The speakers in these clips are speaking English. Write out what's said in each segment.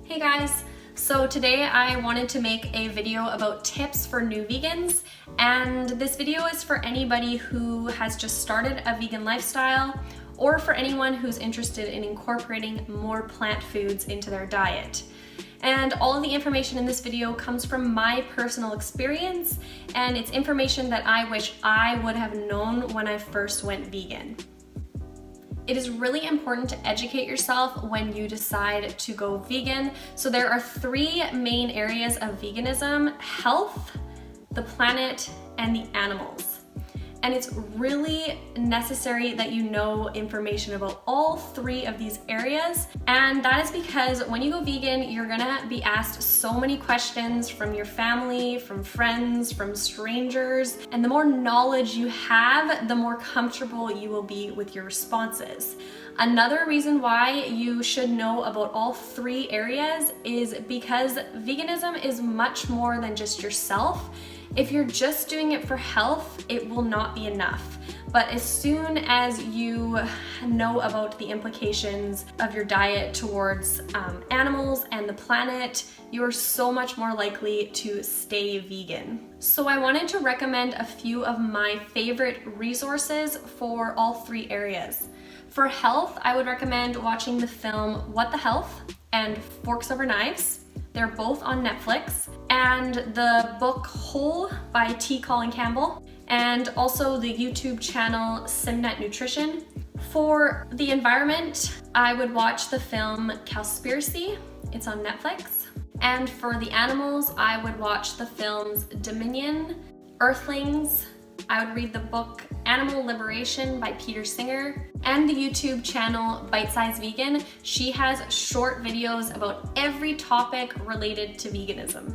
Hey guys! So today I wanted to make a video about tips for new vegans, and this video is for anybody who has just started a vegan lifestyle or for anyone who's interested in incorporating more plant foods into their diet. And all of the information in this video comes from my personal experience, and it's information that I wish I would have known when I first went vegan. It is really important to educate yourself when you decide to go vegan. So there are three main areas of veganism: health, the planet, and the animals. And it's really necessary that you know information about all three of these areas. And that is because when you go vegan, you're gonna be asked so many questions from your family, from friends, from strangers. And the more knowledge you have, the more comfortable you will be with your responses. Another reason why you should know about all three areas is because veganism is much more than just yourself. If you're just doing it for health, it will not be enough. But as soon as you know about the implications of your diet towards animals and the planet, you're so much more likely to stay vegan. So I wanted to recommend a few of my favorite resources for all three areas. For health, I would recommend watching the film What the Health and Forks Over Knives. They're both on Netflix, and the book Whole by Colin Campbell, and also the YouTube channel Simnet Nutrition. For the environment, I would watch the film Cowspiracy. It's on Netflix. And for the animals, I would watch the films Dominion, Earthlings. I would read the book Animal Liberation by Peter Singer, and the YouTube channel Bite Size Vegan. She has short videos about every topic related to veganism.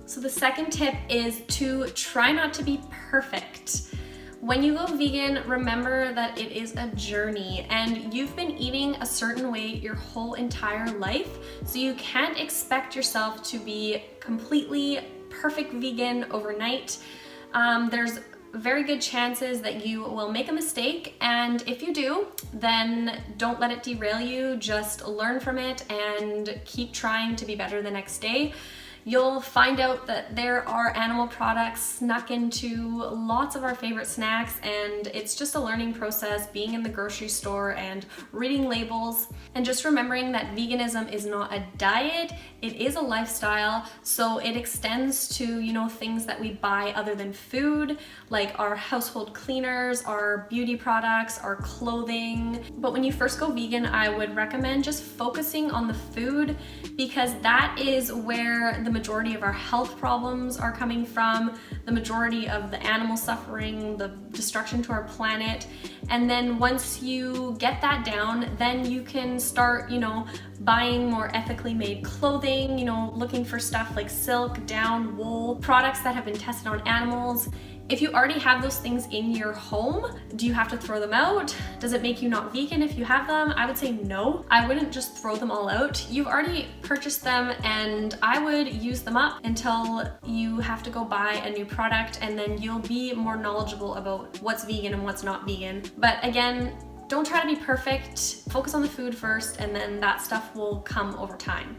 So the second tip is to try not to be perfect. When you go vegan, remember that it is a journey, and you've been eating a certain way your whole entire life, so you can't expect yourself to be completely perfect vegan overnight. There's very good chances that you will make a mistake, and if you do, then don't let it derail you. Just learn from it and keep trying to be better the next day. You'll find out that there are animal products snuck into lots of our favorite snacks, and it's just a learning process being in the grocery store and reading labels, and just remembering that veganism is not a diet, it is a lifestyle. So it extends to, things that we buy other than food, like our household cleaners, our beauty products, our clothing. But when you first go vegan, I would recommend just focusing on the food, because that is where the majority of our health problems are coming from, the majority of the animal suffering, the destruction to our planet. And then once you get that down, then you can start, buying more ethically made clothing, looking for stuff like silk, down, wool, products that have been tested on animals. If you already have those things in your home, do you have to throw them out? Does it make you not vegan if you have them? I would say no. I wouldn't just throw them all out. You've already purchased them, and I would use them up until you have to go buy a new product, and then you'll be more knowledgeable about what's vegan and what's not vegan. But again, don't try to be perfect. Focus on the food first, and then that stuff will come over time.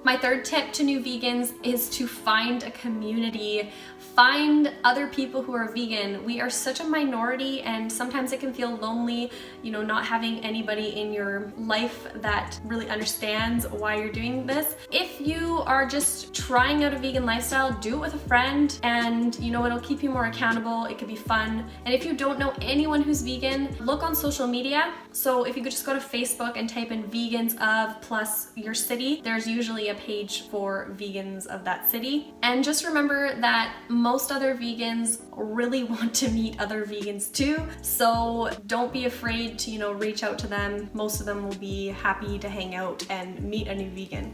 My third tip to new vegans is to find a community. Find other people who are vegan. We are such a minority, and sometimes it can feel lonely, not having anybody in your life that really understands why you're doing this. If you are just trying out a vegan lifestyle, do it with a friend, and it'll keep you more accountable. It could be fun. And if you don't know anyone who's vegan, look on social media. So if you could just go to Facebook and type in vegans of plus your city, there's usually a page for vegans of that city. And just remember that most other vegans really want to meet other vegans too, so don't be afraid to reach out to them. Most of them will be happy to hang out and meet a new vegan.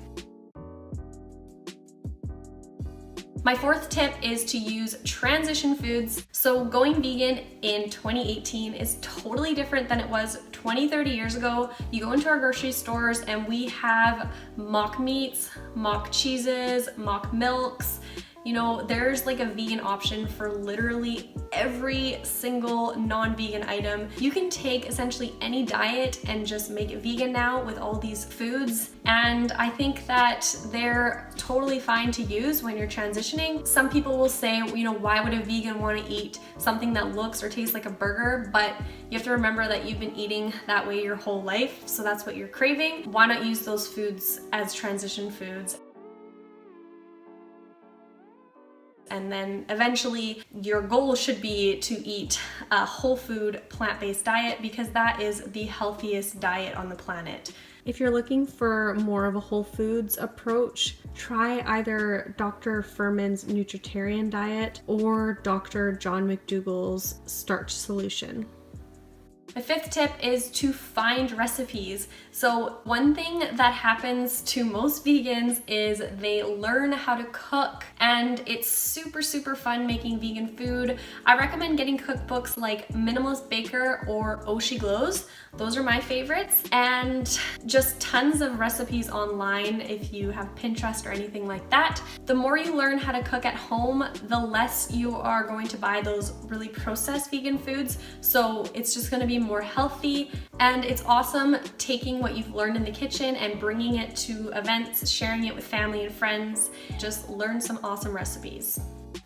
My fourth tip is to use transition foods. So going vegan in 2018 is totally different than it was 20-30 years ago. You go into our grocery stores and we have mock meats, mock cheeses, mock milks, You know, there's like a vegan option for literally every single non-vegan item. You can take essentially any diet and just make it vegan now with all these foods. And I think that they're totally fine to use when you're transitioning. Some people will say, you know, why would a vegan want to eat something that looks or tastes like a burger? But you have to remember that you've been eating that way your whole life, so that's what you're craving. Why not use those foods as transition foods? And then eventually your goal should be to eat a whole food plant-based diet, because that is the healthiest diet on the planet. If you're looking for more of a whole foods approach, try either Dr. Fuhrman's Nutritarian diet or Dr. John McDougall's Starch solution. My fifth tip is to find recipes. So one thing that happens to most vegans is they learn how to cook, and it's super, super fun making vegan food. I recommend getting cookbooks like Minimalist Baker or Oh She Glows. Those are my favorites, and just tons of recipes online if you have Pinterest or anything like that. The more you learn how to cook at home, the less you are going to buy those really processed vegan foods. So it's just gonna be more healthy, and it's awesome taking what you've learned in the kitchen and bringing it to events, sharing it with family and friends. Just learn some awesome recipes.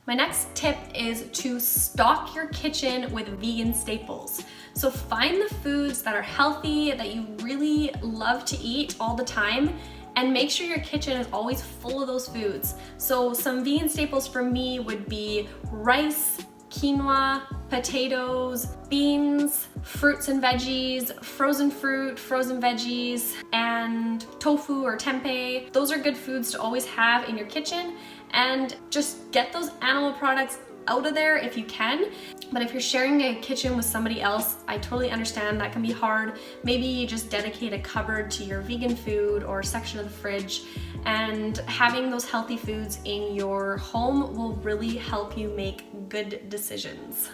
My next tip is to stock your kitchen with vegan staples. So find the foods that are healthy, that you really love to eat all the time, and make sure your kitchen is always full of those foods. So some vegan staples for me would be rice, quinoa, potatoes, beans, fruits and veggies, frozen fruit, frozen veggies, and tofu or tempeh. Those are good foods to always have in your kitchen, and just get those animal products out of there if you can. But if you're sharing a kitchen with somebody else, I totally understand that can be hard. Maybe you just dedicate a cupboard to your vegan food or section of the fridge, and having those healthy foods in your home will really help you make good decisions.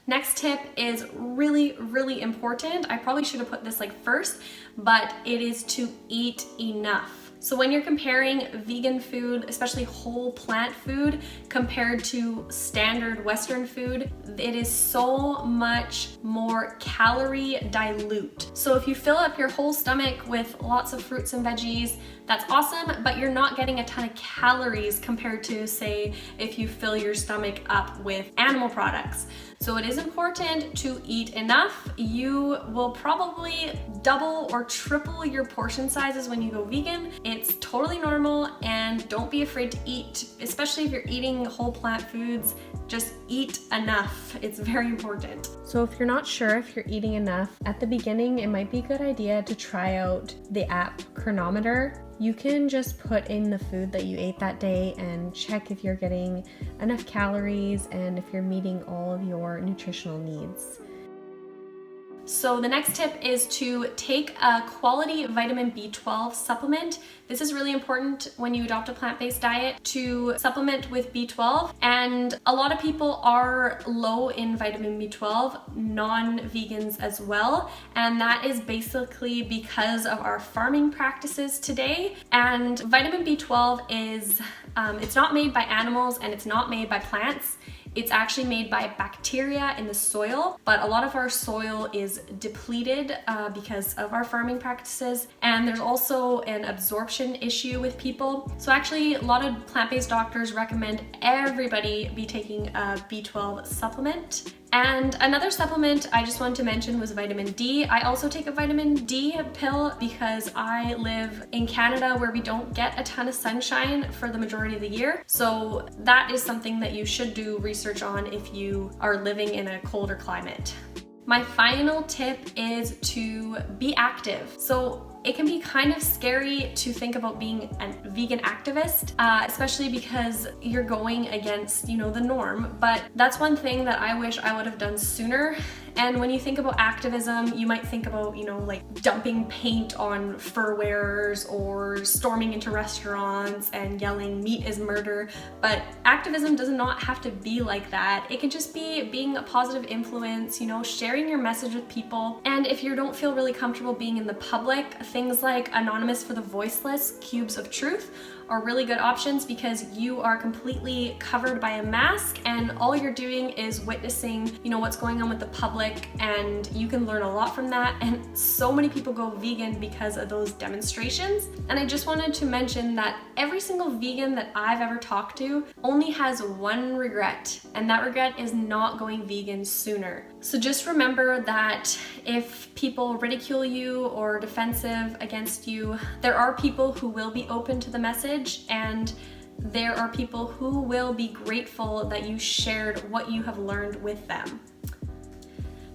Next tip is really, really important. I probably should have put this like first, but it is to eat enough. So when you're comparing vegan food, especially whole plant food, compared to standard Western food, it is so much more calorie dilute. So if you fill up your whole stomach with lots of fruits and veggies, that's awesome, but you're not getting a ton of calories compared to, say, if you fill your stomach up with animal products. So it is important to eat enough. You will probably double or triple your portion sizes when you go vegan. It's totally normal, and don't be afraid to eat, especially if you're eating whole plant foods. Just eat enough. It's very important. So if you're not sure if you're eating enough, at the beginning, it might be a good idea to try out the app CRONOMETER. You can just put in the food that you ate that day and check if you're getting enough calories and if you're meeting all of your nutritional needs. So the next tip is to take a quality vitamin B12 supplement. This is really important when you adopt a plant-based diet, to supplement with B12. And a lot of people are low in vitamin B12, non-vegans as well. And that is basically because of our farming practices today. And vitamin B12 is, it's not made by animals and it's not made by plants. It's actually made by bacteria in the soil, but a lot of our soil is depleted because of our farming practices, and there's also an absorption issue with people. So actually, a lot of plant-based doctors recommend everybody be taking a B12 supplement. And another supplement I just wanted to mention was vitamin D. I also take a vitamin D pill because I live in Canada where we don't get a ton of sunshine for the majority of the year. So that is something that you should do research on if you are living in a colder climate. My final tip is to be active. So it can be kind of scary to think about being a vegan activist, especially because you're going against, the norm. But that's one thing that I wish I would have done sooner. And when you think about activism, you might think about, you know, like dumping paint on fur wearers or storming into restaurants and yelling meat is murder. But activism does not have to be like that. It can just be being a positive influence, you know, sharing your message with people. And if you don't feel really comfortable being in the public, things like Anonymous for the Voiceless, Cubes of Truth are really good options because you are completely covered by a mask and all you're doing is witnessing, you know, what's going on with the public, and you can learn a lot from that. And so many people go vegan because of those demonstrations. And I just wanted to mention that every single vegan that I've ever talked to only has one regret, and that regret is not going vegan sooner. So just remember that if people ridicule you or defensive against you, there are people who will be open to the message, and there are people who will be grateful that you shared what you have learned with them.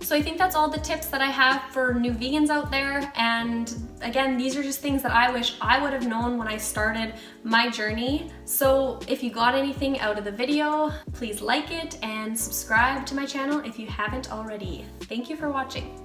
So I think that's all the tips that I have for new vegans out there. And again, these are just things that I wish I would have known when I started my journey. So if you got anything out of the video, please like it and subscribe to my channel if you haven't already. Thank you for watching.